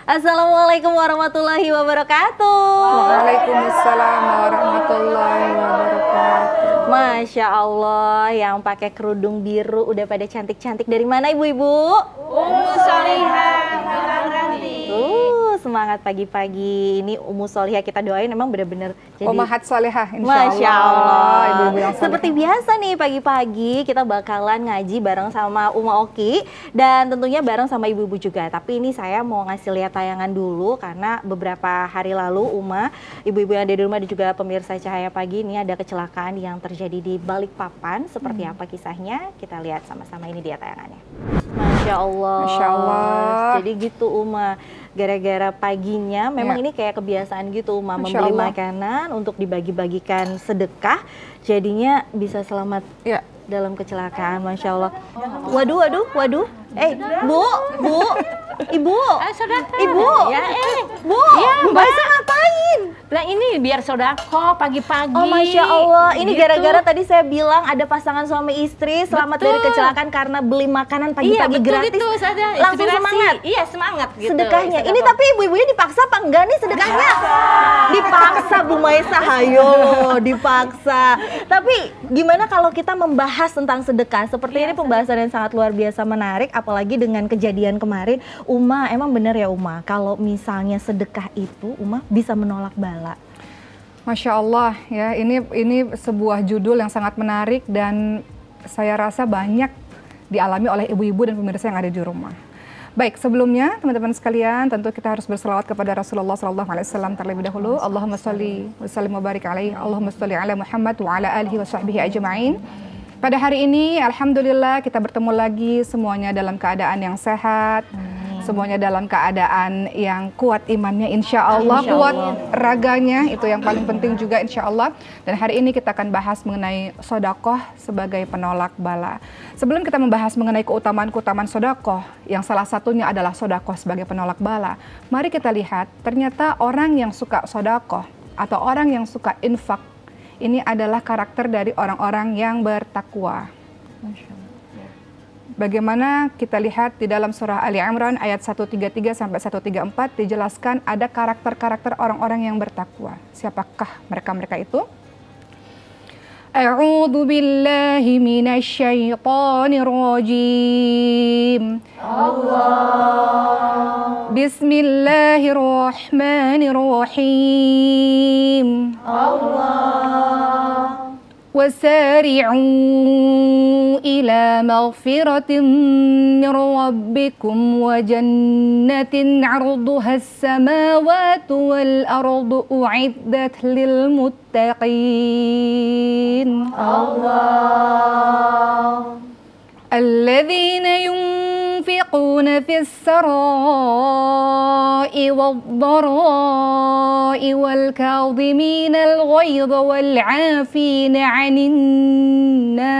Assalamualaikum warahmatullahi wabarakatuh. Waalaikumsalam warahmatullahi wabarakatuh. Masya Allah, yang pakai kerudung biru udah pada cantik-cantik. Dari mana ibu-ibu? Ummu Solihah Bilarani. Semangat pagi-pagi. Ini Ummu Solihah kita doain emang bener-bener jadi Ummahat Solihah, Masya Allah. ibu-ibu yang Seperti biasa nih pagi-pagi kita bakalan ngaji bareng sama Uma Oki dan tentunya bareng sama ibu-ibu juga. Tapi ini saya mau ngasih lihat tayangan dulu karena beberapa hari lalu Uma, ibu-ibu yang ada di rumah dan juga pemirsa Cahaya Pagi, ini ada kecelakaan yang terjadi di Balikpapan. Seperti apa kisahnya? Kita lihat sama-sama, ini dia tayangannya. Masya Allah. Masya Allah. Jadi gitu Uma. Gara-gara paginya, memang ini kayak kebiasaan gitu, Uma, membeli makanan untuk dibagi-bagikan sedekah, jadinya bisa selamat dalam kecelakaan, Masya Allah. Waduh, Bu, Ibu, Ibu, Bu, Mbak Aisyah ngapain? Nah ini biar sodako pagi-pagi. Oh Masya Allah, ini gitu. gara-gara tadi saya bilang ada pasangan suami istri selamat dari kecelakaan karena beli makanan pagi-pagi gratis. Itu saja. Langsung semangat. Iya semangat gitu. Sedekahnya. Ini tapi ibu-ibunya dipaksa apa enggak nih sedekahnya? Dipaksa Bu Maisa, hayo dipaksa. Tapi gimana kalau kita membahas tentang sedekah? Seperti ini pembahasan yang sangat luar biasa menarik, apalagi dengan kejadian kemarin. Uma, emang bener ya Uma, kalau misalnya sedekah itu Uma bisa menolak bala? Masya Allah ya, ini sebuah judul yang sangat menarik dan saya rasa banyak dialami oleh ibu-ibu dan pemirsa yang ada di rumah. Baik, sebelumnya teman-teman sekalian, tentu kita harus berselawat kepada Rasulullah SAW terlebih dahulu. Allahumma sholli wa sallim wa barik alaihi, Allahumma sholli ala Muhammad wa ala alihi wa sahbihi ajma'in. Pada hari ini, alhamdulillah kita bertemu lagi semuanya dalam keadaan yang sehat. Semuanya dalam keadaan yang kuat imannya, insya Allah, kuat raganya, itu yang paling penting juga insya Allah. Dan hari ini kita akan bahas mengenai sodakoh sebagai penolak bala. Sebelum kita membahas mengenai keutamaan sodakoh, yang salah satunya adalah sodakoh sebagai penolak bala, mari kita lihat, ternyata orang yang suka sodakoh atau orang yang suka infak, ini adalah karakter dari orang-orang yang bertakwa. Bagaimana kita lihat di dalam surah Ali Imran ayat 133 sampai 134 dijelaskan ada karakter-karakter orang-orang yang bertakwa. Siapakah mereka-mereka itu? A'udzu billahi minasy syaithanir rajim. Allah. Bismillahirrahmanirrahim. Allah. وسارعوا إلى مغفرة من ربكم وجنة عرضها السماوات والأرض أعدت للمتقين الله الذين ينفقون في السراء والضراء والكاظمين الغيظ والعافين عن الناس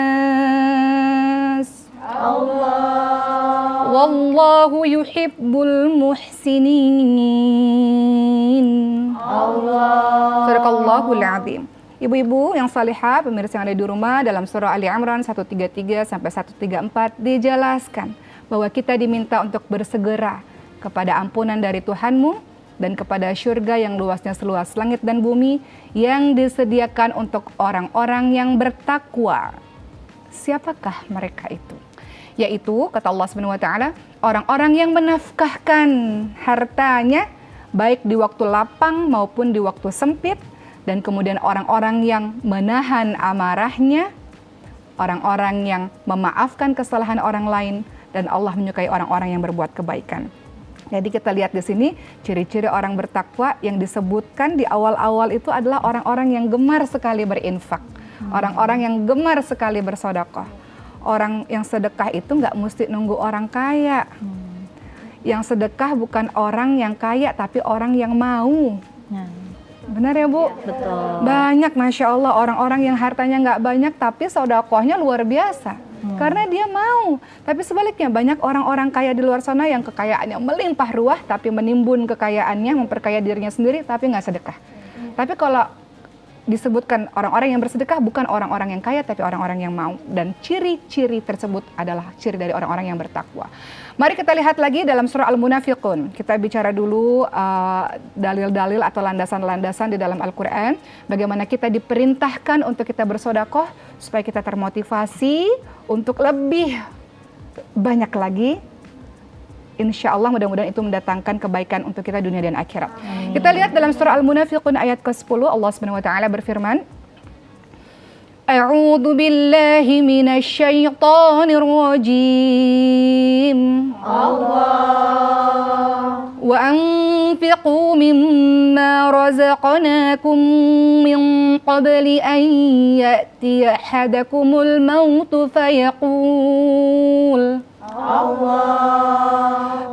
الله والله يحب المحسنين الله Sadaqallahul Azim. Ibu-ibu yang salihah, pemirsa yang ada di rumah, dalam surah Ali Imran 133 sampai 134 dijelaskan bahwa kita diminta untuk bersegera kepada ampunan dari Tuhanmu dan kepada syurga yang luasnya seluas langit dan bumi yang disediakan untuk orang-orang yang bertakwa. Siapakah mereka itu? Yaitu, kata Allah SWT, orang-orang yang menafkahkan hartanya baik di waktu lapang maupun di waktu sempit, dan kemudian orang-orang yang menahan amarahnya, orang-orang yang memaafkan kesalahan orang lain, dan Allah menyukai orang-orang yang berbuat kebaikan. Jadi kita lihat di sini ciri-ciri orang bertakwa yang disebutkan di awal-awal itu adalah orang-orang yang gemar sekali berinfak, orang-orang yang gemar sekali bersedekah. Orang yang sedekah itu nggak mesti nunggu orang kaya. Yang sedekah bukan orang yang kaya tapi orang yang mau. Benar ya Bu? Betul. Banyak Masya Allah orang-orang yang hartanya nggak banyak tapi sedekahnya luar biasa. Karena dia mau. Tapi sebaliknya banyak orang-orang kaya di luar sana yang kekayaannya melimpah ruah tapi menimbun kekayaannya, memperkaya dirinya sendiri tapi nggak sedekah. Tapi kalau disebutkan orang-orang yang bersedekah bukan orang-orang yang kaya tapi orang-orang yang mau, dan ciri-ciri tersebut adalah ciri dari orang-orang yang bertakwa. Mari kita lihat lagi dalam surah Al-Munafiqun. Kita bicara dulu dalil-dalil atau landasan-landasan di dalam Al-Quran bagaimana kita diperintahkan untuk kita bersedekah supaya kita termotivasi untuk lebih banyak lagi. Insya Allah mudah-mudahan itu mendatangkan kebaikan untuk kita dunia dan akhirat. Kita lihat dalam surah Al-Munafiqun ayat ke-10, Allah Subhanahu wa taala berfirman, A'udzu billahi minasy syaithanir rajim. Allah. Wa anfiqu mimma razaqnakum min qabli an ya'tiya ahadakumul mautu fayaqul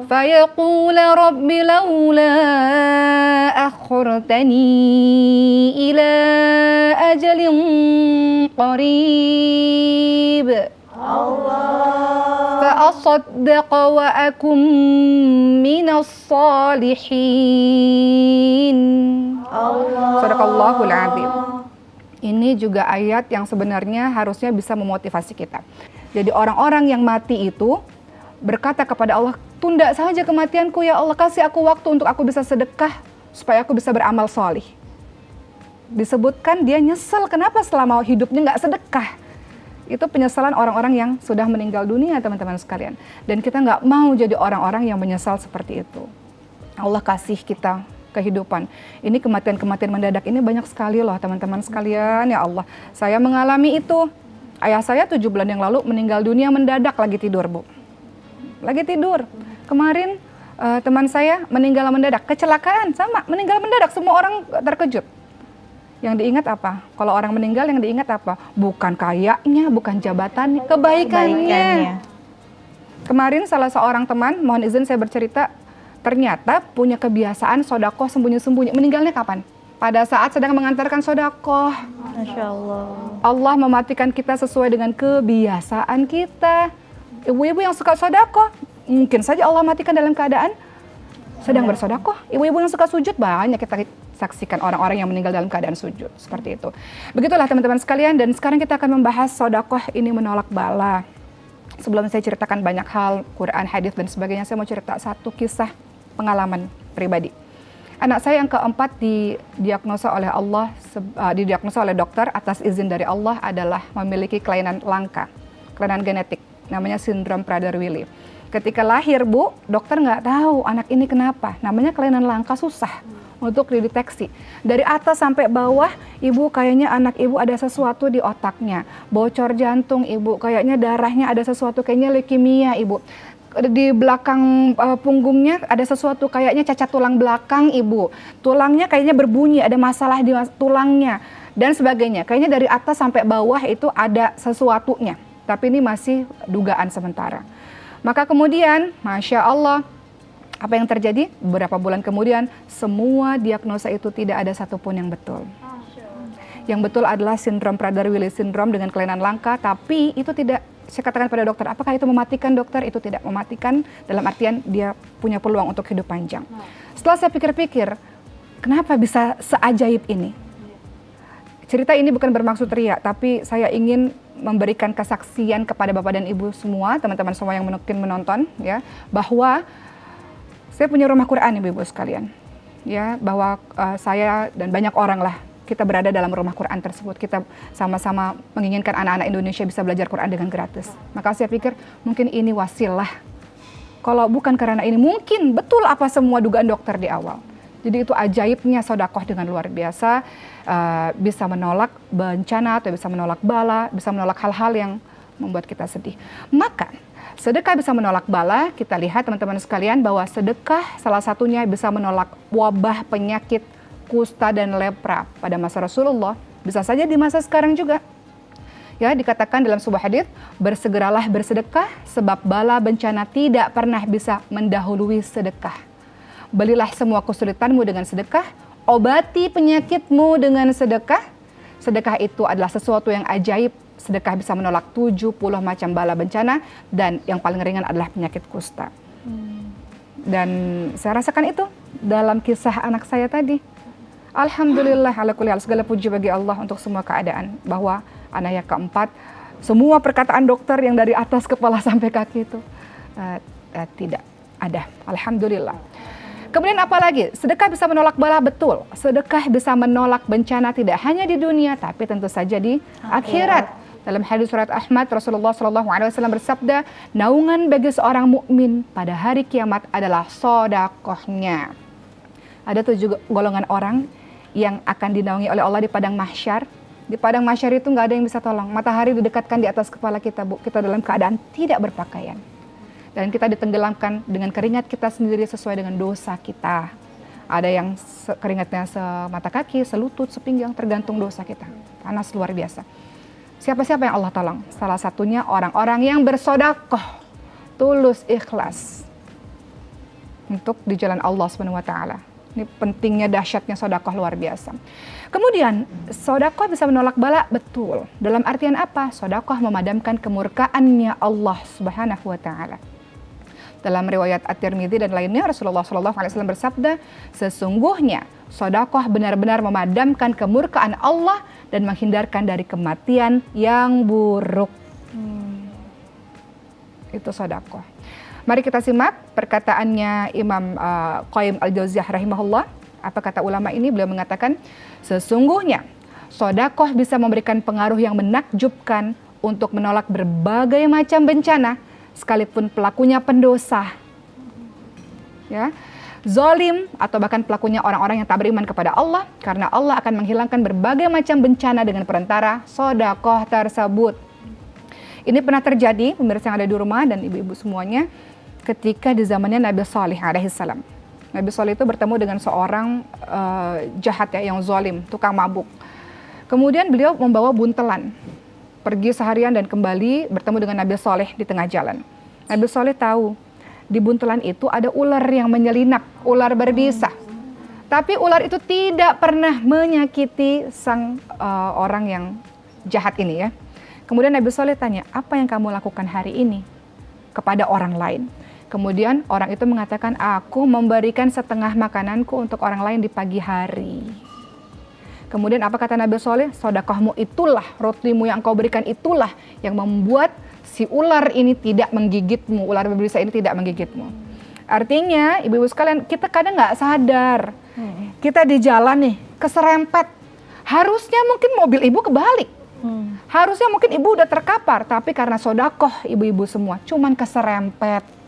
فيقول رب لولا أخرتني إلى أجل قريب فأصدق وأكن من الصالحين. Sadaqallahul Azim. Ini juga ayat yang sebenarnya harusnya bisa memotivasi kita. Jadi orang-orang yang mati itu berkata kepada Allah, tunda saja kematianku ya Allah, kasih aku waktu untuk aku bisa sedekah supaya aku bisa beramal solih. Disebutkan dia nyesel kenapa selama hidupnya nggak sedekah. Itu penyesalan orang-orang yang sudah meninggal dunia, teman-teman sekalian. Dan kita nggak mau jadi orang-orang yang menyesal seperti itu. Allah kasih kita kehidupan. Ini kematian-kematian mendadak ini banyak sekali loh teman-teman sekalian, ya Allah. Saya mengalami itu. Ayah saya 7 bulan yang lalu meninggal dunia mendadak lagi tidur, Bu. Lagi tidur. Kemarin teman saya meninggal mendadak, kecelakaan sama, meninggal mendadak, semua orang terkejut. Yang diingat apa? Kalau orang meninggal yang diingat apa? Bukan kayanya, bukan jabatannya, kebaikannya. Kemarin salah seorang teman, mohon izin saya bercerita, ternyata punya kebiasaan sedekah sembunyi-sembunyi. Meninggalnya kapan? Pada saat sedang mengantarkan sedekah. Masya Allah. Allah mematikan kita sesuai dengan kebiasaan kita. Ibu-ibu yang suka sedekah, mungkin saja Allah matikan dalam keadaan sedang bersedekah. Ibu-ibu yang suka sujud, banyak kita saksikan orang-orang yang meninggal dalam keadaan sujud. Seperti itu. Begitulah teman-teman sekalian, dan sekarang kita akan membahas sedekah ini menolak bala. Sebelum saya ceritakan banyak hal, Quran, hadis dan sebagainya, saya mau cerita satu kisah pengalaman pribadi. Anak saya yang keempat didiagnosa oleh Allah, didiagnosa oleh dokter atas izin dari Allah adalah memiliki kelainan langka, kelainan genetik, namanya sindrom Prader-Willi. Ketika lahir, Bu, dokter nggak tahu anak ini kenapa, namanya kelainan langka, susah untuk dideteksi. Dari atas sampai bawah, Ibu kayaknya anak Ibu ada sesuatu di otaknya, bocor jantung Ibu, kayaknya darahnya ada sesuatu, kayaknya leukemia Ibu. Di belakang punggungnya ada sesuatu, kayaknya cacat tulang belakang Ibu. Tulangnya kayaknya berbunyi, ada masalah di tulangnya dan sebagainya. Kayaknya dari atas sampai bawah itu ada sesuatunya. Tapi ini masih dugaan sementara. Maka kemudian, Masya Allah, apa yang terjadi? Beberapa bulan kemudian, semua diagnosa itu tidak ada satupun yang betul. Yang betul adalah sindrom Prader-Willi syndrome dengan kelainan langka, tapi itu tidak, saya katakan pada dokter, apakah itu mematikan dokter? Itu tidak mematikan, dalam artian dia punya peluang untuk hidup panjang. Setelah saya pikir-pikir, kenapa bisa seajaib ini? Cerita ini bukan bermaksud riak, tapi saya ingin memberikan kesaksian kepada Bapak dan Ibu semua, teman-teman semua yang mungkin menonton, ya, bahwa saya punya rumah Quran, Ibu-ibu sekalian, ya, bahwa saya dan banyak orang lah, kita berada dalam rumah Quran tersebut. Kita sama-sama menginginkan anak-anak Indonesia bisa belajar Quran dengan gratis. Maka saya pikir mungkin ini wasilah. Kalau bukan karena ini, mungkin betul apa semua dugaan dokter di awal. Jadi itu ajaibnya sedekah dengan luar biasa, bisa menolak bencana atau bisa menolak bala, bisa menolak hal-hal yang membuat kita sedih. Maka sedekah bisa menolak bala. Kita lihat teman-teman sekalian bahwa sedekah salah satunya bisa menolak wabah penyakit kusta dan lepra pada masa Rasulullah, bisa saja di masa sekarang juga. Ya, dikatakan dalam sebuah hadis, bersegeralah bersedekah sebab bala bencana tidak pernah bisa mendahului sedekah. Belilah semua kesulitanmu dengan sedekah, obati penyakitmu dengan sedekah. Sedekah itu adalah sesuatu yang ajaib. Sedekah bisa menolak 70 macam bala bencana, dan yang paling ringan adalah penyakit kusta. Dan saya rasakan itu dalam kisah anak saya tadi. Alhamdulillah ala kulli hal, segala puji bagi Allah untuk semua keadaan. Bahwa anak yang keempat, semua perkataan dokter yang dari atas kepala sampai kaki itu tidak ada. Alhamdulillah. Kemudian apa lagi? Sedekah bisa menolak bala, betul. Sedekah bisa menolak bencana tidak hanya di dunia tapi tentu saja di akhirat. Dalam hadis surat Ahmad, Rasulullah SAW bersabda, naungan bagi seorang mukmin pada hari kiamat adalah sedekahnya. Ada 7 golongan orang yang akan dinaungi oleh Allah di padang mahsyar. Di padang mahsyar itu nggak ada yang bisa tolong. Matahari didekatkan di atas kepala kita, Bu. Kita dalam keadaan tidak berpakaian. Dan kita ditenggelamkan dengan keringat kita sendiri sesuai dengan dosa kita. Ada yang keringatnya semata kaki, selutut, sepinggang, tergantung dosa kita. Panas luar biasa. Siapa-siapa yang Allah tolong? Salah satunya orang-orang yang bersedekah, tulus, ikhlas untuk di jalan Allah SWT. Ini pentingnya, dahsyatnya sedekah luar biasa. Kemudian, sedekah bisa menolak bala, betul. Dalam artian apa? Sedekah memadamkan kemurkaannya Allah Subhanahu wa taala. Dalam riwayat At-Tirmidzi dan lainnya, Rasulullah SAW bersabda, sesungguhnya sedekah benar-benar memadamkan kemurkaan Allah dan menghindarkan dari kematian yang buruk. Itu sedekah. Mari kita simak perkataannya Imam Qayyim Al-Jauziyah rahimahullah. Apa kata ulama ini? Beliau mengatakan, sesungguhnya sedekah bisa memberikan pengaruh yang menakjubkan untuk menolak berbagai macam bencana, sekalipun pelakunya pendosa, ya, zalim, atau bahkan pelakunya orang-orang yang tak beriman kepada Allah, karena Allah akan menghilangkan berbagai macam bencana dengan perantara sedekah tersebut. Ini pernah terjadi, pemirsa yang ada di rumah dan ibu-ibu semuanya, ketika di zamannya Nabi Salih alaihissalam. Nabi Salih itu bertemu dengan seorang jahat ya, yang zalim, tukang mabuk. Kemudian beliau membawa buntelan, pergi seharian dan kembali bertemu dengan Nabi Salih di tengah jalan. Nabi Salih tahu di buntelan itu ada ular yang menyelinap, ular berbisa. Tapi ular itu tidak pernah menyakiti sang orang yang jahat ini ya. Kemudian Nabi Salih tanya, apa yang kamu lakukan hari ini kepada orang lain? Kemudian orang itu mengatakan, aku memberikan setengah makananku untuk orang lain di pagi hari. Kemudian apa kata Nabi Salih? Sedekahmu itulah, rotimu yang engkau berikan itulah yang membuat si ular ini tidak menggigitmu, ular berbisa ini tidak menggigitmu. Artinya, ibu-ibu sekalian, kita kadang nggak sadar. Kita di jalan nih, keserempet. Harusnya mungkin mobil ibu kebalik. Harusnya mungkin ibu udah terkapar, tapi karena sedekah ibu-ibu semua, cuman keserempet.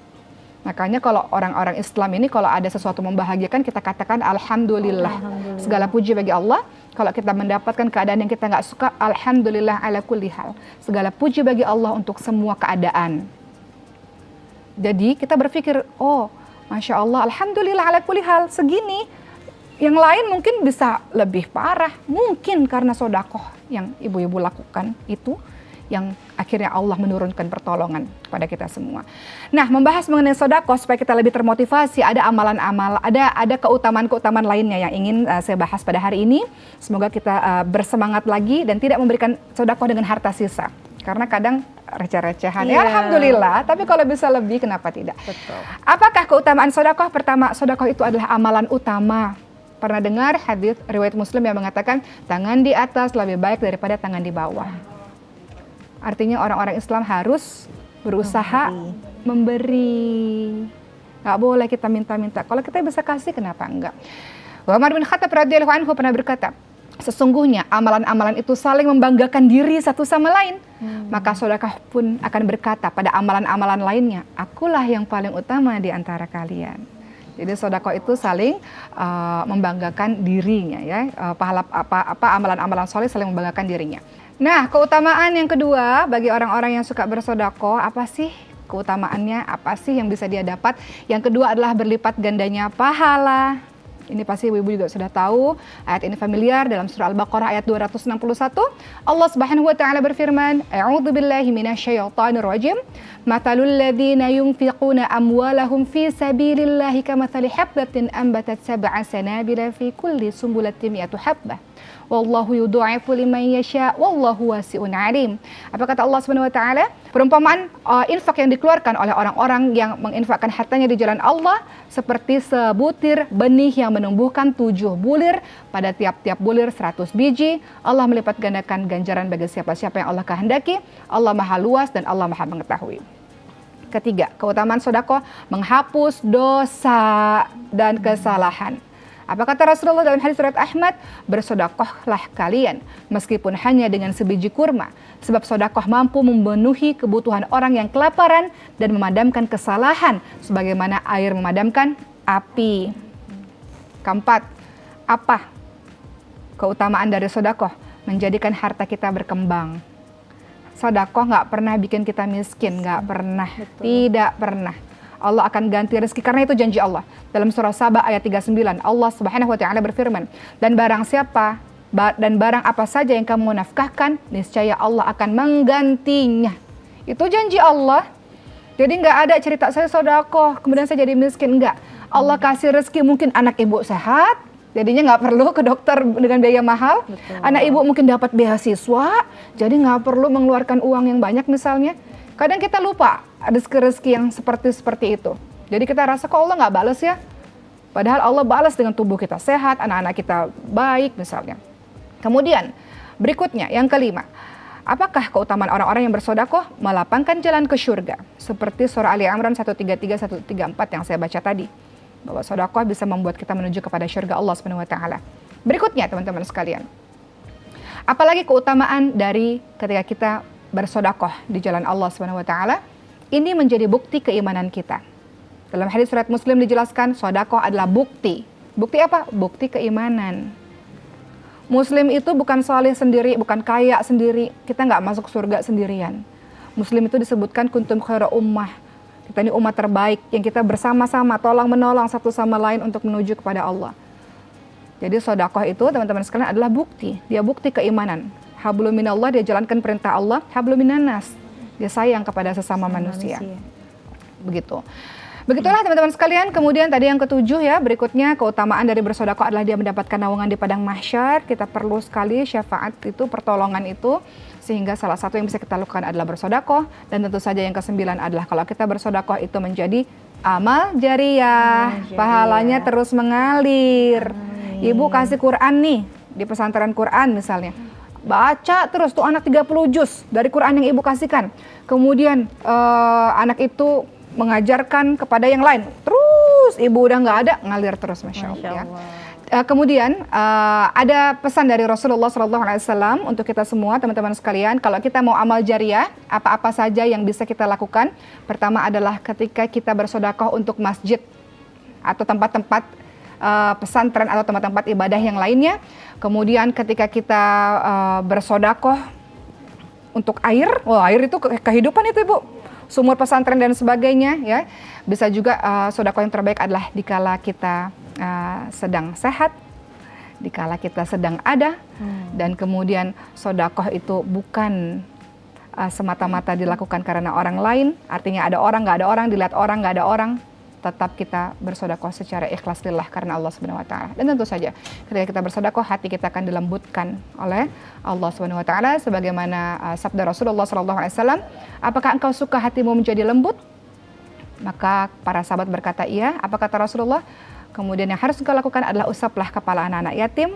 Makanya kalau orang-orang Islam ini kalau ada sesuatu membahagiakan, kita katakan alhamdulillah. Segala puji bagi Allah. Kalau kita mendapatkan keadaan yang kita nggak suka, alhamdulillah ala kulli hal. Segala puji bagi Allah untuk semua keadaan. Jadi kita berpikir, oh Masya Allah, alhamdulillah ala kulli hal, segini. Yang lain mungkin bisa lebih parah. Mungkin karena sedekah yang ibu-ibu lakukan itu, yang akhirnya Allah menurunkan pertolongan kepada kita semua. Nah, membahas mengenai sedekah supaya kita lebih termotivasi, ada amalan-amal, ada keutamaan-keutamaan lainnya yang ingin saya bahas pada hari ini. Semoga kita bersemangat lagi dan tidak memberikan sedekah dengan harta sisa. Karena kadang receh-recehan, ya alhamdulillah, tapi kalau bisa lebih kenapa tidak? Betul. Apakah keutamaan sedekah? Pertama, sedekah itu adalah amalan utama. Pernah dengar hadis riwayat Muslim yang mengatakan tangan di atas lebih baik daripada tangan di bawah. Artinya orang-orang Islam harus berusaha memberi. Nggak boleh kita minta-minta. Kalau kita bisa kasih, kenapa enggak? Umar bin Khattab radhiyallahu anhu pernah berkata, sesungguhnya amalan-amalan itu saling membanggakan diri satu sama lain. Maka sedekah pun akan berkata pada amalan-amalan lainnya, akulah yang paling utama di antara kalian. Jadi sedekah itu saling membanggakan dirinya ya. Pahala amalan-amalan soleh saling membanggakan dirinya. Nah, keutamaan yang kedua bagi orang-orang yang suka bersedekah, apa sih keutamaannya? Apa sih yang bisa dia dapat? Yang kedua adalah berlipat gandanya pahala. Ini pasti ibu-ibu juga sudah tahu. Ayat ini familiar dalam surah Al-Baqarah ayat 261. Allah Subhanahu wa taala berfirman, "A'udzubillahi minasyaitonir rajim. Mathalul ladzina yunfiquna amwalahum fi sabilillahi kamathali habbatin ambatat sab'a sanabila fi kulli sumbulatin mi'atu habbah. Wallahu yudha'ifu liman yasha wallahu wasi'un 'alim. Apa kata Allah Subhanahu wa taala? Perumpamaan infak yang dikeluarkan oleh orang-orang yang menginfakkan hartanya di jalan Allah seperti sebutir benih yang menumbuhkan 7 bulir, pada tiap-tiap bulir 100 biji. Allah melipat gandakan ganjaran bagi siapa-siapa yang Allah kehendaki. Allah Maha luas dan Allah Maha mengetahui. Ketiga, keutamaan sedekah menghapus dosa dan kesalahan. Apa kata Rasulullah dalam hadis riwayat Ahmad? Bersedekahlah kalian meskipun hanya dengan sebiji kurma, sebab sedekah mampu memenuhi kebutuhan orang yang kelaparan dan memadamkan kesalahan sebagaimana air memadamkan api. Keempat, apa keutamaan dari sedekah? Menjadikan harta kita berkembang. Sedekah nggak pernah bikin kita miskin, nggak pernah. Betul. Tidak pernah. Allah akan ganti rezeki karena itu janji Allah. Dalam surah Saba ayat 39, Allah Subhanahu wa taala berfirman, dan barang apa saja yang kamu nafkahkan, niscaya Allah akan menggantinya. Itu janji Allah. Jadi nggak ada cerita saya sedekah kemudian saya jadi miskin, enggak. Allah kasih rezeki, mungkin anak ibu sehat, jadinya nggak perlu ke dokter dengan biaya mahal. Betul. Anak ibu mungkin dapat beasiswa, jadi nggak perlu mengeluarkan uang yang banyak misalnya. Kadang kita lupa ada rezeki yang seperti itu. Jadi kita rasa kok Allah nggak balas ya? Padahal Allah balas dengan tubuh kita sehat, anak-anak kita baik misalnya. Kemudian berikutnya yang kelima, apakah keutamaan orang-orang yang bersedekah? Melapangkan jalan ke surga. Seperti surah Ali Imran 133, 134 yang saya baca tadi. Bahwa sedekah bisa membuat kita menuju kepada surga Allah Subhanahu wa taala. Berikutnya teman-teman sekalian. Apalagi keutamaan dari ketika kita bersedekah di jalan Allah Subhanahu wa taala? Ini menjadi bukti keimanan kita. Dalam hadis riwayat Muslim dijelaskan, sedekah adalah bukti. Bukti apa? Bukti keimanan. Muslim itu bukan saleh sendiri, bukan kaya sendiri. Kita nggak masuk surga sendirian. Muslim itu disebutkan kuntum khairu ummah. Kita ini umat terbaik yang kita bersama-sama tolong menolong satu sama lain untuk menuju kepada Allah. Jadi sedekah itu teman-teman sekalian adalah bukti. Dia bukti keimanan. Hablum minallah, dia jalankan perintah Allah. Hablum minannas, dia sayang kepada sesama manusia. Begitulah teman-teman sekalian. Kemudian tadi yang ketujuh ya, berikutnya keutamaan dari bersedekah adalah dia mendapatkan naungan di padang mahsyar. Kita perlu sekali syafaat itu, pertolongan itu, sehingga salah satu yang bisa kita lakukan adalah bersedekah. Dan tentu saja yang kesembilan adalah kalau kita bersedekah itu menjadi amal jariyah, pahalanya terus mengalir. Ibu kasih Quran nih di pesantren Quran misalnya, baca terus tuh anak 30 juz dari Quran yang ibu kasihkan. Kemudian anak itu mengajarkan kepada yang lain. Terus ibu udah nggak ada, ngalir terus, Masya Allah. Ya. Kemudian ada pesan dari Rasulullah SAW untuk kita semua, teman-teman sekalian. Kalau kita mau amal jariyah, apa-apa saja yang bisa kita lakukan. Pertama adalah ketika kita bersedekah untuk masjid atau tempat-tempat pesantren atau tempat-tempat ibadah yang lainnya. Kemudian ketika kita bersedekah untuk air, air itu kehidupan itu ibu, sumur pesantren dan sebagainya ya. Bisa juga sedekah yang terbaik adalah dikala kita sedang sehat, dikala kita sedang ada, dan kemudian sedekah itu bukan semata-mata dilakukan karena orang lain, artinya ada orang, nggak ada orang, dilihat orang, nggak ada orang. Tetap kita bersedekah secara ikhlas lillah karena Allah Subhanahu wa taala. Dan tentu saja ketika kita bersedekah, hati kita akan dilembutkan oleh Allah Subhanahu wa taala sebagaimana sabda Rasulullah sallallahu alaihi wasallam, "Apakah engkau suka hatimu menjadi lembut?" Maka para sahabat berkata, "Iya." Apa kata Rasulullah? Kemudian yang harus engkau lakukan adalah usaplah kepala anak-anak yatim.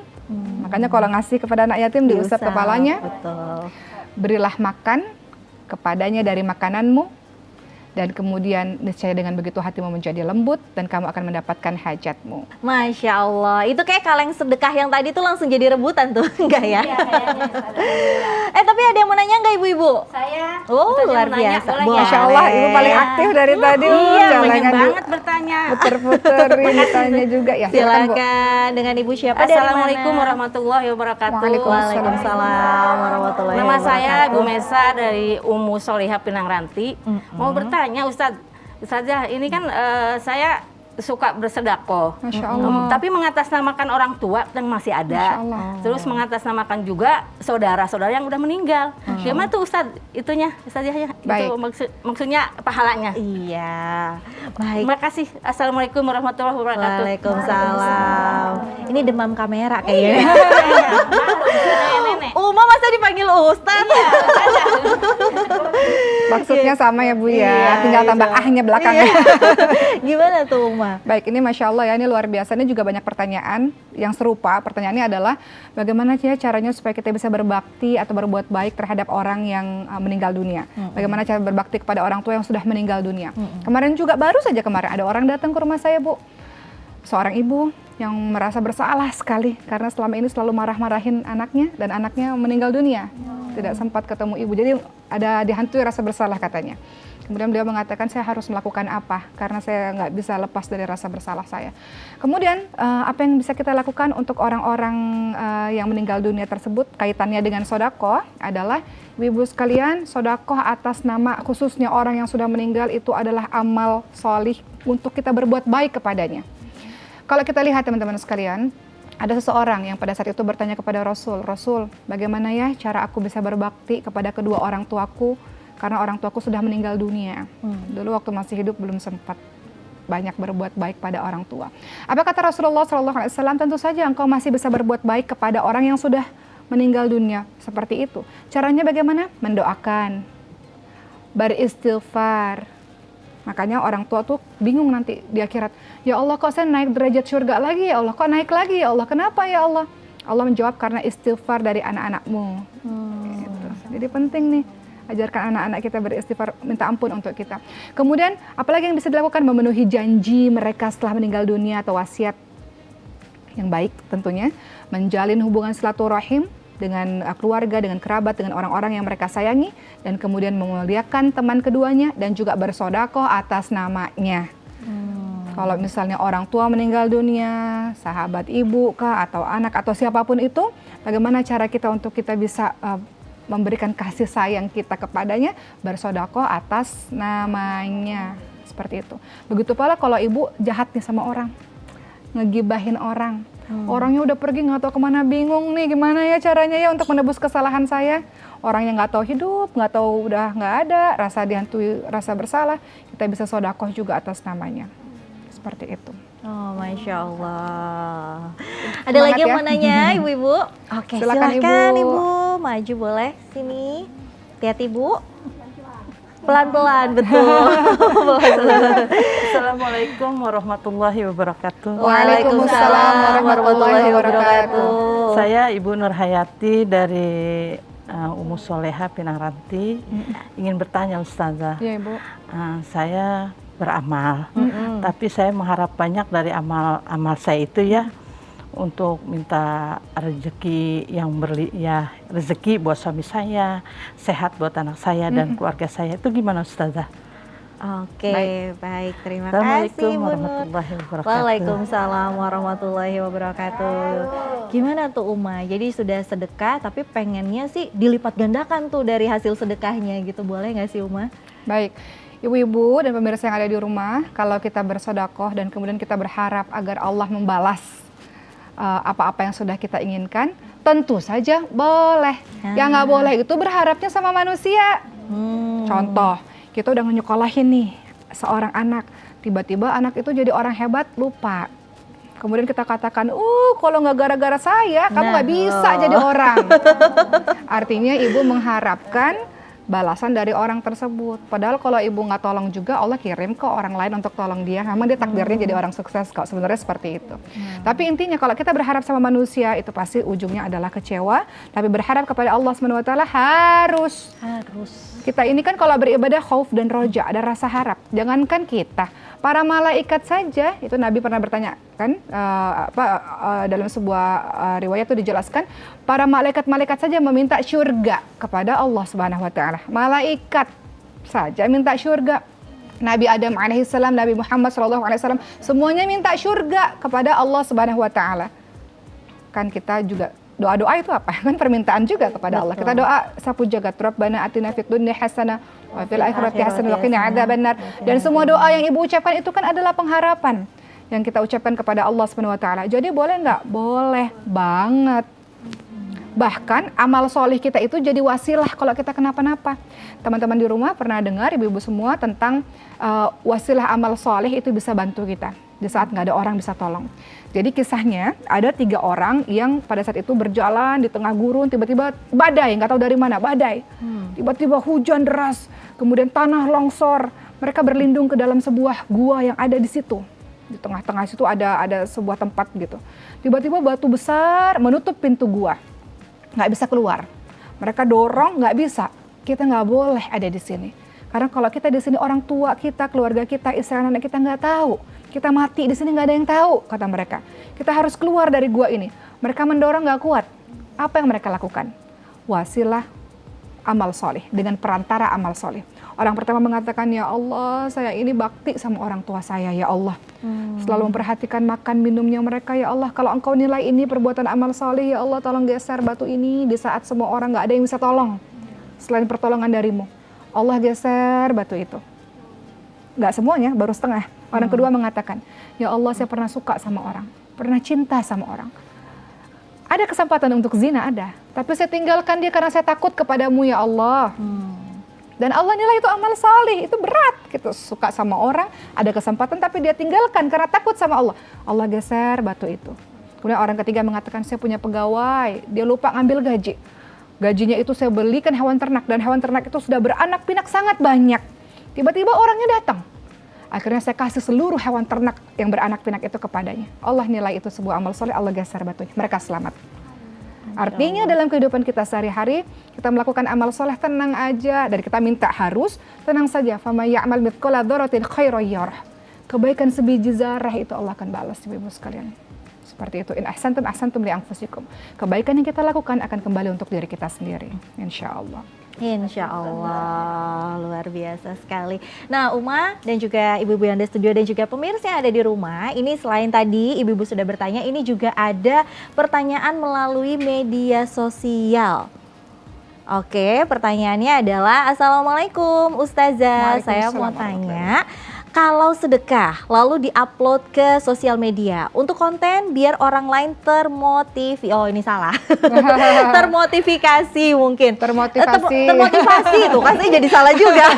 Makanya kalau ngasih kepada anak yatim diusap kepalanya. Betul. Berilah makan kepadanya dari makananmu. Dan kemudian niscaya dengan begitu hatimu menjadi lembut dan kamu akan mendapatkan hajatmu. Masya Allah, itu kayak kaleng sedekah yang tadi tuh langsung jadi rebutan tuh, enggak ya? Iya, kayaknya. Tapi ada yang mau nanya nggak ibu-ibu? Saya. Oh, luar biasa. Masya Allah, ibu paling aktif dari tadi. Iya, banyak Jangan banget bertanya. puter-puter ini tanya juga ya. Silakan, dengan ibu siapa? Assalamualaikum warahmatullahi wabarakatuh. Waalaikumsalam warahmatullahi Nama wabarakatuh. saya Ibu Mesa dari Ummu Solihah Pinang Ranti. Mau bertanya Ustadzah, ini kan saya suka bersedekah. Masya Allah. Tapi mengatasnamakan orang tua yang masih Masya ada. Allah. Terus mengatasnamakan juga saudara-saudara yang udah meninggal. Gimana tuh Ustadz itunya, Ustadz Yahya? Baik. Itu maksudnya pahalanya. Iya. Baik. Terima kasih. Assalamualaikum warahmatullahi wabarakatuh. Waalaikumsalam. Ini demam kamera kayaknya. Nenek. Uma masa dipanggil Ustadz? Maksudnya sama ya Bu ya, Iya, tinggal tambah iya. ahnya belakangnya. Gimana tuh Uma? Baik, ini Masya Allah ya, ini luar biasa. Ini juga banyak pertanyaan yang serupa. Pertanyaannya adalah bagaimana ya caranya supaya kita bisa berbakti atau berbuat baik terhadap orang yang meninggal dunia. Bagaimana cara berbakti kepada orang tua yang sudah meninggal dunia. Kemarin juga, baru saja kemarin ada orang datang ke rumah saya Bu. Seorang ibu yang merasa bersalah sekali karena selama ini selalu marah-marahin anaknya dan anaknya meninggal dunia. Tidak sempat ketemu ibu, jadi ada dihantui rasa bersalah katanya. Kemudian beliau mengatakan saya harus melakukan apa karena saya nggak bisa lepas dari rasa bersalah saya. Kemudian apa yang bisa kita lakukan untuk orang-orang yang meninggal dunia tersebut kaitannya dengan sodako adalah ibu sekalian, sodako atas nama khususnya orang yang sudah meninggal itu adalah amal solih untuk kita berbuat baik kepadanya. Kalau kita lihat teman-teman sekalian, ada seseorang yang pada saat itu bertanya kepada Rasul, Rasul, bagaimana ya cara aku bisa berbakti kepada kedua orang tuaku karena orang tuaku sudah meninggal dunia. Dulu waktu masih hidup belum sempat banyak berbuat baik pada orang tua. Apa kata Rasulullah SAW? Tentu saja engkau masih bisa berbuat baik kepada orang yang sudah meninggal dunia. Seperti itu. Caranya bagaimana? Mendoakan, beristighfar. Makanya orang tua tuh bingung nanti di akhirat. Ya Allah, kok saya naik derajat surga lagi ya Allah? Kok naik lagi ya Allah? Kenapa ya Allah? Allah menjawab karena istighfar dari anak-anakmu. Gitu. Jadi penting nih, ajarkan anak-anak kita beristighfar, minta ampun untuk kita. Kemudian, apalagi yang bisa dilakukan? Memenuhi janji mereka setelah meninggal dunia atau wasiat yang baik tentunya. Menjalin hubungan silaturahim dengan keluarga, dengan kerabat, dengan orang-orang yang mereka sayangi, dan kemudian memuliakan teman keduanya dan juga bersodakoh atas namanya. Kalau misalnya orang tua meninggal dunia, sahabat ibu kah, atau anak, atau siapapun itu, bagaimana cara kita untuk kita bisa memberikan kasih sayang kita kepadanya, bersodakoh atas namanya. Seperti itu. Begitu pula kalau ibu jahat nih sama orang, ngegibahin orang. Orangnya udah pergi nggak tahu kemana, bingung nih gimana ya caranya ya untuk menebus kesalahan saya. Orang yang nggak tahu hidup, nggak tahu udah nggak ada, rasa dihantui, rasa bersalah, kita bisa sodakoh juga atas namanya. Seperti itu. Oh, Masya Allah. Ada Semangat lagi yang ya. mau nanya Ibu-Ibu? Oke, Silakan, silakan Ibu. Ibu. Maju boleh, sini. Hati-hati Bu. Pelan-pelan, betul. Pelan-pelan. Assalamualaikum warahmatullahi wabarakatuh. Waalaikumsalam warahmatullahi wabarakatuh. Saya Ibu Nur Hayati dari Umu Soleha Pinangranti. Ingin bertanya Ustazah, Iya Ibu. saya beramal, tapi saya mengharap banyak dari amal saya itu ya, untuk minta rezeki yang rezeki buat suami saya, sehat buat anak saya dan keluarga saya. Itu gimana Ustazah? Oke, baik. Terima Assalamualaikum kasih Bu Nur. warahmatullahi wabarakatuh. Waalaikumsalam warahmatullahi wabarakatuh. Gimana tuh Uma? Jadi sudah sedekah tapi pengennya sih dilipat gandakan tuh dari hasil sedekahnya gitu. Boleh nggak sih Uma? Baik. Ibu-ibu dan pemirsa yang ada di rumah, kalau kita bersodakoh dan kemudian kita berharap agar Allah membalas apa-apa yang sudah kita inginkan, tentu saja boleh. Yang nggak boleh itu berharapnya sama manusia. Contoh, kita udah nyekolahin nih seorang anak, tiba-tiba anak itu jadi orang hebat, lupa. Kemudian kita katakan, kalau nggak gara-gara saya, kamu nggak bisa jadi orang. Artinya ibu mengharapkan balasan dari orang tersebut. Padahal kalau ibu nggak tolong juga, Allah kirim ke orang lain untuk tolong dia. Memang dia takdirnya jadi orang sukses kok, sebenarnya seperti itu. Tapi intinya kalau kita berharap sama manusia, itu pasti ujungnya adalah kecewa. Tapi berharap kepada Allah SWT harus. Kita ini kan kalau beribadah khauf dan roja, ada rasa harap. Jangankan kita, para malaikat saja, itu Nabi pernah bertanya kan, dalam sebuah riwayat itu dijelaskan, para malaikat saja meminta syurga kepada Allah Subhanahu Wa Taala. Malaikat saja minta syurga. Nabi Adam alaihissalam, Nabi Muhammad SAW, semuanya minta syurga kepada Allah Subhanahu Wa Taala. Kan kita juga doa-doa itu apa? Kan permintaan juga kepada Allah. Kita doa sapu jagat, Rabbana atina fid dunya hasanah wa fil akhirati hasanah wa qina adzabannar. Dan semua doa yang ibu ucapkan itu kan adalah pengharapan. yang kita ucapkan kepada Allah Subhanahu wa taala. Jadi boleh nggak? Boleh banget. Bahkan amal soleh kita itu jadi wasilah kalau kita kenapa-napa. Teman-teman di rumah pernah dengar ibu-ibu semua tentang wasilah amal soleh itu bisa bantu kita di saat nggak ada orang bisa tolong. Jadi kisahnya ada 3 orang yang pada saat itu berjalan di tengah gurun, tiba-tiba badai, nggak tahu dari mana badai. Tiba-tiba hujan deras, kemudian tanah longsor. Mereka berlindung ke dalam sebuah gua yang ada di situ. Di tengah-tengah situ ada sebuah tempat gitu. Tiba-tiba batu besar menutup pintu gua. Nggak bisa keluar. Mereka dorong, nggak bisa. Kita nggak boleh ada di sini. Karena kalau kita di sini orang tua kita, keluarga kita, istri anak kita nggak tahu. Kita mati di sini nggak ada yang tahu, kata mereka. Kita harus keluar dari gua ini. Mereka mendorong nggak kuat. Apa yang mereka lakukan? Wasilah amal soleh, dengan perantara amal soleh. Orang pertama mengatakan, ya Allah, saya ini bakti sama orang tua saya, ya Allah. Selalu memperhatikan makan minumnya mereka, ya Allah. Kalau engkau nilai ini perbuatan amal soleh, ya Allah, tolong geser batu ini di saat semua orang nggak ada yang bisa tolong. Selain pertolongan darimu. Allah geser batu itu. Nggak semuanya, baru setengah. Orang kedua mengatakan, ya Allah, saya pernah suka sama orang. Pernah cinta sama orang. Ada kesempatan untuk zina, ada. Tapi saya tinggalkan dia karena saya takut kepadamu, ya Allah. Dan Allah nilai itu amal salih, itu berat gitu. Suka sama orang, ada kesempatan tapi dia tinggalkan karena takut sama Allah. Allah geser batu itu. Kemudian orang ketiga mengatakan, saya punya pegawai, dia lupa ngambil gaji. Gajinya itu saya belikan hewan ternak, dan hewan ternak itu sudah beranak pinak sangat banyak. Tiba-tiba orangnya datang. Akhirnya saya kasih seluruh hewan ternak yang beranak pinak itu kepadanya. Allah nilai itu sebuah amal soleh, Allah geser batunya. Mereka selamat. Artinya dalam kehidupan kita sehari-hari, kita melakukan amal soleh, tenang aja. Dan kita minta harus, tenang saja. فَمَا يَعْمَلْ مِثْقَالَ ذَرَّةٍ خَيْرًا يَرَهُ. Kebaikan sebiji zarah itu Allah akan balas, ibu-ibu sekalian. Seperti itu. In ahsantum ahsantum li anfusikum. Kebaikan yang kita lakukan akan kembali untuk diri kita sendiri. Insya Allah. Insya Allah, luar biasa sekali. Nah, Uma dan juga ibu-ibu yang ada di studio dan juga pemirsa yang ada di rumah, ini selain tadi ibu-ibu sudah bertanya, ini juga ada pertanyaan melalui media sosial. Oke, pertanyaannya adalah, Assalamualaikum Ustazah, saya mau tanya, kalau sedekah lalu diupload ke sosial media untuk konten biar orang lain termotivasi, oh ini salah, termotivasi mungkin, termotivasi itu kan saya jadi salah juga,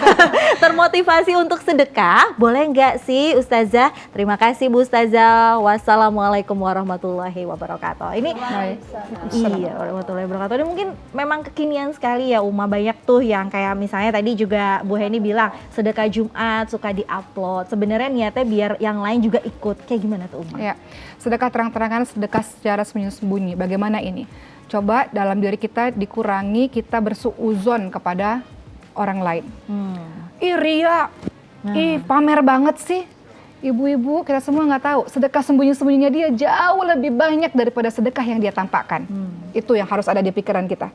termotivasi untuk sedekah, boleh nggak sih Ustazah? Terima kasih Bu Ustazah. Wassalamualaikum warahmatullahi wabarakatuh. Ini iya warahmatullahi wabarakatuh. Ini mungkin memang kekinian sekali ya Uma, banyak tuh yang kayak misalnya tadi juga Bu Heni bilang sedekah Jumat suka diupload. Sebenarnya niatnya biar yang lain juga ikut. Kayak gimana tuh Uma? Ya, sedekah terang-terangan, sedekah secara sembunyi-sembunyi. Bagaimana ini? Coba dalam diri kita dikurangi, kita bersuuzon kepada orang lain. Ih ria, ih pamer banget sih. Ibu-ibu kita semua nggak tahu, sedekah sembunyi-sembunyinya dia jauh lebih banyak daripada sedekah yang dia tampakkan. Itu yang harus ada di pikiran kita.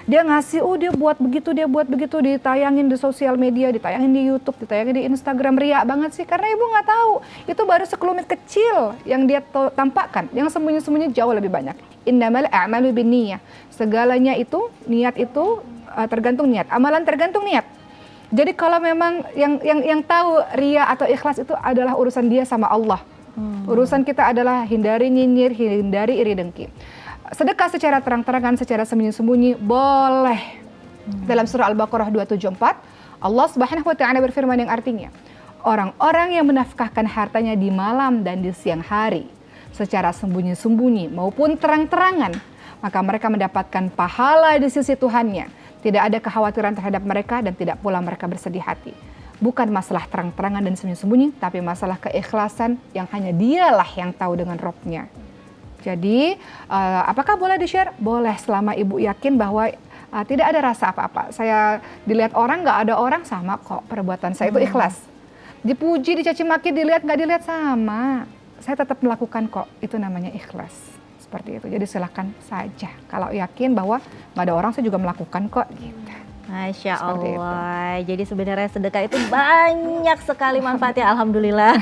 Dia ngasih, oh dia buat begitu, ditayangin di sosial media, ditayangin di YouTube, ditayangin di Instagram, riak banget sih. Karena ibu nggak tahu, itu baru sekelumit kecil yang dia tampakkan. Yang sembunyi-sembunyi jauh lebih banyak. Innamal a'malu binniyah. Segalanya itu, niat itu tergantung niat. Amalan tergantung niat. Jadi kalau memang yang tahu riya atau ikhlas itu adalah urusan dia sama Allah. Urusan kita adalah hindari nyinyir, hindari iri dengki. Sedekah secara terang-terangan, secara sembunyi-sembunyi boleh. Dalam surah Al-Baqarah 274, Allah Subhanahu wa taala berfirman yang artinya, orang-orang yang menafkahkan hartanya di malam dan di siang hari, secara sembunyi-sembunyi maupun terang-terangan, maka mereka mendapatkan pahala di sisi Tuhannya. Tidak ada kekhawatiran terhadap mereka dan tidak pula mereka bersedih hati. Bukan masalah terang-terangan dan sembunyi-sembunyi, tapi masalah keikhlasan yang hanya dialah yang tahu dengan Robnya. Jadi, apakah boleh di-share? Boleh, selama ibu yakin bahwa tidak ada rasa apa-apa. Saya dilihat orang, nggak ada orang, sama kok perbuatan saya itu ikhlas. Dipuji, dicaci maki, dilihat nggak dilihat, sama. Saya tetap melakukan kok, itu namanya ikhlas. Seperti itu, jadi silakan saja. Kalau yakin bahwa nggak ada orang, saya juga melakukan kok, gitu. Masya Allah. Jadi sebenarnya sedekah itu banyak sekali manfaatnya, alhamdulillah.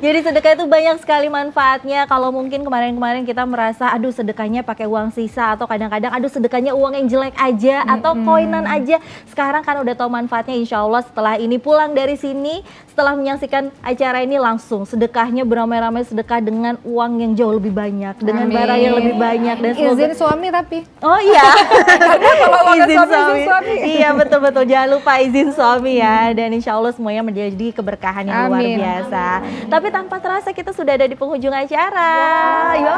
Jadi sedekah itu banyak sekali manfaatnya. Kalau mungkin kemarin-kemarin kita merasa, aduh sedekahnya pakai uang sisa, atau kadang-kadang aduh sedekahnya uang yang jelek aja, atau koinan aja. Sekarang kan udah tahu manfaatnya, insya Allah setelah ini pulang dari sini, setelah menyaksikan acara ini langsung sedekahnya beramai-ramai, sedekah dengan uang yang jauh lebih banyak, dengan Amin. barang yang lebih banyak, dan semoga Izin suami tapi. Oh iya, Kalau ada izin suami, izin suami. Iya betul-betul, jangan lupa izin suami ya. Dan insya Allah semuanya menjadi keberkahan yang luar Amin. biasa. Tapi tanpa terasa kita sudah ada di penghujung acara. Ya.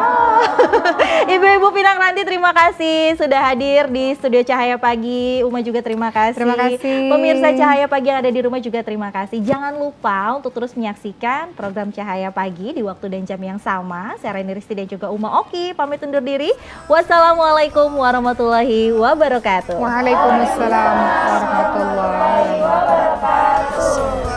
Ibu-ibu Pinang Ranti terima kasih sudah hadir di studio Cahaya Pagi. Uma juga terima kasih. Terima kasih. Pemirsa Cahaya Pagi yang ada di rumah juga terima kasih. Jangan lupa untuk terus menyaksikan program Cahaya Pagi di waktu dan jam yang sama. Saya Raini Risti dan juga Uma Oki pamit undur diri. Wassalamualaikum warahmatullahi wabarakatuh. Waalaikumsalam warahmatullahi wabarakatuh.